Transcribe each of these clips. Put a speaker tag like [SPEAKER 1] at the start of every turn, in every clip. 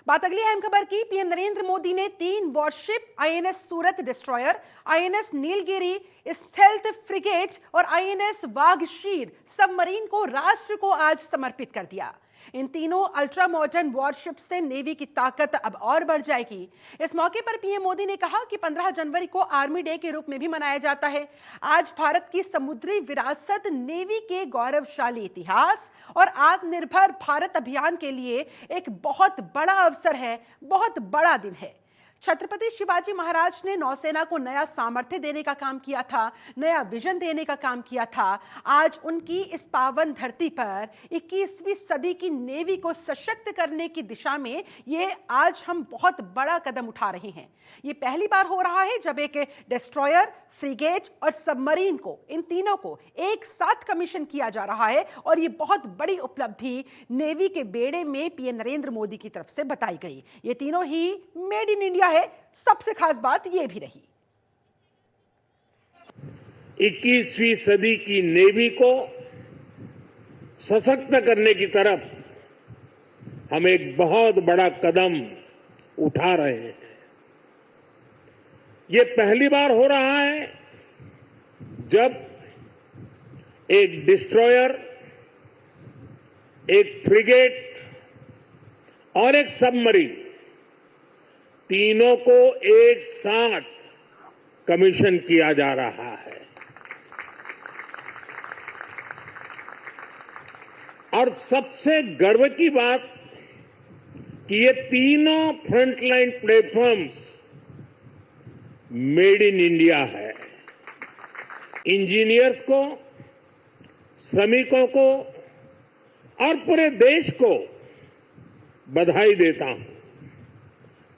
[SPEAKER 1] बात अगली अहम खबर की। पीएम नरेंद्र मोदी ने 3 warship INS Surat destroyer, INS Nilgiri stealth frigate और आईएनएस वाघशीर सबमरीन को राष्ट्र को आज समर्पित कर दिया। इन तीनों अल्ट्रा मॉडर्न वॉरशिप से नेवी की ताकत अब और बढ़ जाएगी। इस मौके पर पीएम मोदी ने कहा कि 15 जनवरी को आर्मी डे के रूप में भी मनाया जाता है। आज भारत की समुद्री विरासत, नेवी के गौरवशाली इतिहास और आत्मनिर्भर भारत अभियान के लिए एक बहुत बड़ा अवसर है, बहुत बड़ा दिन है। छत्रपति शिवाजी महाराज ने नौसेना को नया सामर्थ्य देने का काम किया था, नया विजन देने का काम किया था। आज उनकी इस पावन धरती पर 21वीं सदी की नेवी को सशक्त करने की दिशा में ये आज हम बहुत बड़ा कदम उठा रहे हैं। ये पहली बार हो रहा है जब एक डिस्ट्रॉयर, फ्रिगेट और सबमरीन को, इन तीनों को एक साथ कमीशन किया जा रहा है और ये बहुत बड़ी उपलब्धि नेवी के बेड़े में पीएम नरेंद्र मोदी की तरफ से बताई गई। ये तीनों ही मेड इन इंडिया है। सबसे खास बात ये भी रही,
[SPEAKER 2] 21वीं सदी की नेवी को सशक्त करने की तरफ हम एक बहुत बड़ा कदम उठा रहे हैं। ये पहली बार हो रहा है जब एक डिस्ट्रॉयर, एक फ्रिगेट और एक सबमरीन, तीनों को एक साथ कमीशन किया जा रहा है। और सबसे गर्व की बात कि ये तीनों frontline platforms made in India है। इंजीनियर्स को, श्रमिकों को और पूरे देश को बधाई देता हूं।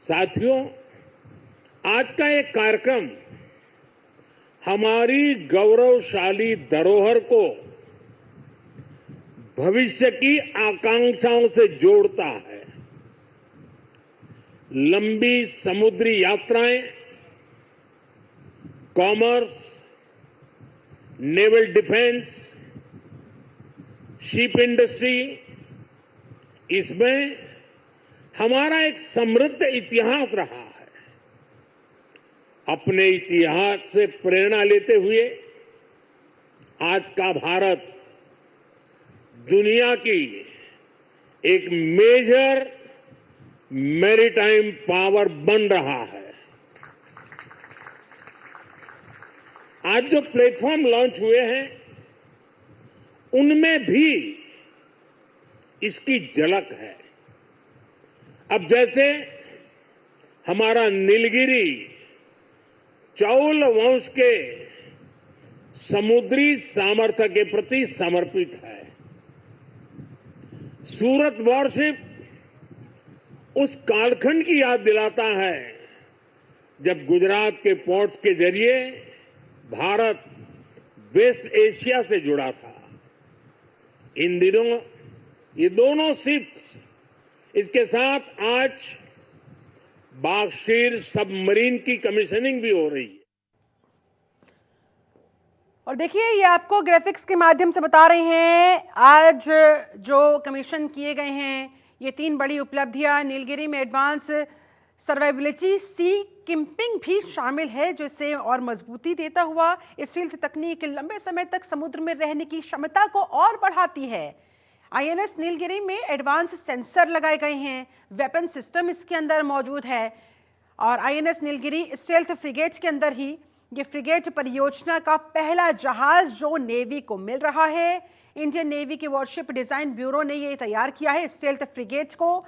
[SPEAKER 2] साथियों, आज का ये कार्यक्रम हमारी गौरवशाली धरोहर को भविष्य की आकांक्षाओं से जोड़ता है। लंबी समुद्री यात्राएं, commerce, naval defence, ship industry, इसमें हमारा एक समृद्ध इतिहास रहा है। अपने इतिहास से प्रेरणा लेते हुए आज का भारत दुनिया की एक मेजर मैरीटाइम पावर बन रहा है। आज जो प्लेटफॉर्म लॉन्च हुए हैं, उनमें भी इसकी झलक है। अब जैसे हमारा नीलगिरी चौल वंश के समुद्री सामर्थ्य के प्रति समर्पित है, सूरत वॉरशिप उस कालखंड की याद दिलाता है जब गुजरात के पोर्ट्स के जरिए भारत वेस्ट एशिया से जुड़ा था। इन दिनों ये दोनों शिप्स, इसके साथ आज वाघशीर सबमरीन की कमीशनिंग भी हो रही है।
[SPEAKER 1] और देखिए, ये आपको ग्राफिक्स के माध्यम से बता रहे हैं आज जो कमीशन किए गए हैं ये 3 बड़ी उपलब्धियां। नीलगिरी में एडवांस सर्वाइबिलिटी सी किम्पिंग भी शामिल है, जो इसे और मजबूती देता हुआ स्टील्थ तकनीक लंबे समय तक समुद्र में रहने की क्षमता को और बढ़ाती है। आईएनएस नीलगिरी में एडवांस सेंसर लगाए गए हैं, वेपन सिस्टम इसके अंदर मौजूद है। और आईएनएस नीलगिरी स्टेल्थ फ्रिगेट के अंदर ही ये फ्रिगेट परियोजना का पहला जहाज जो नेवी को मिल रहा है। इंडियन नेवी के वॉरशिप डिजाइन ब्यूरो ने ये तैयार किया है स्टेल्थ फ्रिगेट को।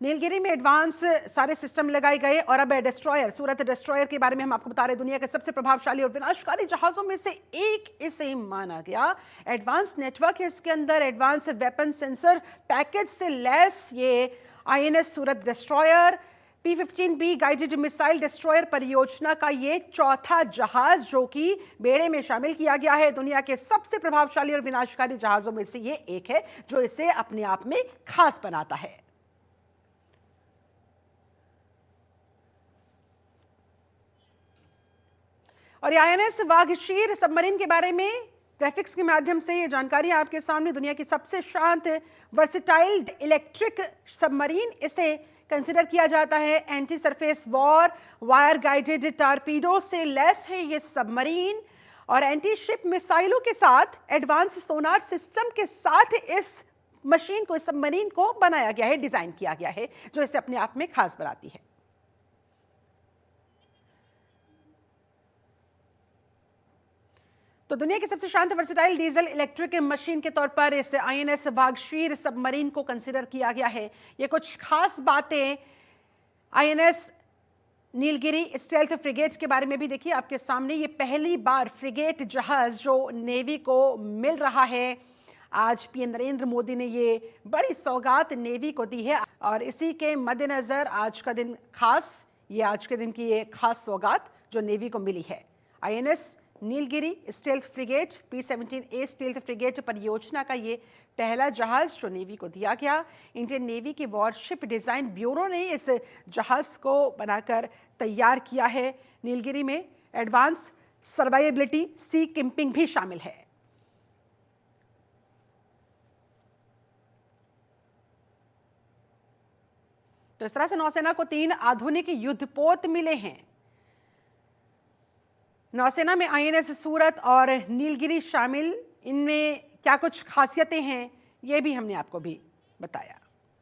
[SPEAKER 1] नीलगिरी में एडवांस सारे सिस्टम लगाए गए। और अब डिस्ट्रॉयर, सूरत डिस्ट्रॉयर के बारे में हम आपको बता रहे हैं, दुनिया के सबसे प्रभावशाली और विनाशकारी जहाजों में से एक इसे माना गया। एडवांस नेटवर्क है इसके अंदर, एडवांस वेपन सेंसर पैकेज से लैस ये INS Surat destroyer P-15B guided missile destroyer परियोजना का ये चौथा जहाज जो कि बेड़े में शामिल किया गया है। दुनिया के सबसे प्रभावशाली और विनाशकारी जहाजों में से ये एक है, जो इसे अपने आप में खास बनाता है। और आईएनएस वाघशीर सबमरीन के बारे में ग्राफिक्स के माध्यम से ये जानकारी आपके सामने। दुनिया की सबसे शांत वर्सेटाइल इलेक्ट्रिक सबमरीन, इसे कंसिडर किया जाता है। Anti surface war wire guided torpedo से लैस है ये सबमरीन और एंटी शिप मिसाइलों के साथ एडवांस सोनार सिस्टम के साथ इस मशीन को, इस सबमरीन को बनाया गया है, डिजाइन किया गया है, जो इसे अपने आप में खास बनाती है। तो दुनिया की सबसे शांत वर्सेटाइल डीजल इलेक्ट्रिक मशीन के तौर पर इस आईएनएस वागशीर सबमरीन को कंसीडर किया गया है। ये कुछ खास बातें आईएनएस नीलगिरी स्टेल्थ फ्रिगेट के बारे में भी देखिए आपके सामने। ये पहली बार फ्रिगेट जहाज जो नेवी को मिल रहा है। आज पीएम नरेंद्र मोदी ने ये बड़ी सौगात नेवी को दी है और इसी के मद्देनजर आज का दिन खास, ये आज के दिन की ये खास सौगात जो नेवी को मिली है। INS Nilgiri stealth frigate P-17A stealth frigate परियोजना का ये पहला जहाज जो नेवी को दिया गया। इंडियन नेवी की वॉरशिप डिजाइन ब्यूरो ने इस जहाज को बनाकर तैयार किया है। नीलगिरी में एडवांस सर्वाइवेबिलिटी सी किम्पिंग भी शामिल है। तो इस तरह से नौसेना को 3 आधुनिक युद्धपोत मिले हैं। नौसेना में आईएनएस सूरत और नीलगिरी शामिल। इनमें क्या कुछ खासियतें हैं ये भी हमने आपको भी बताया।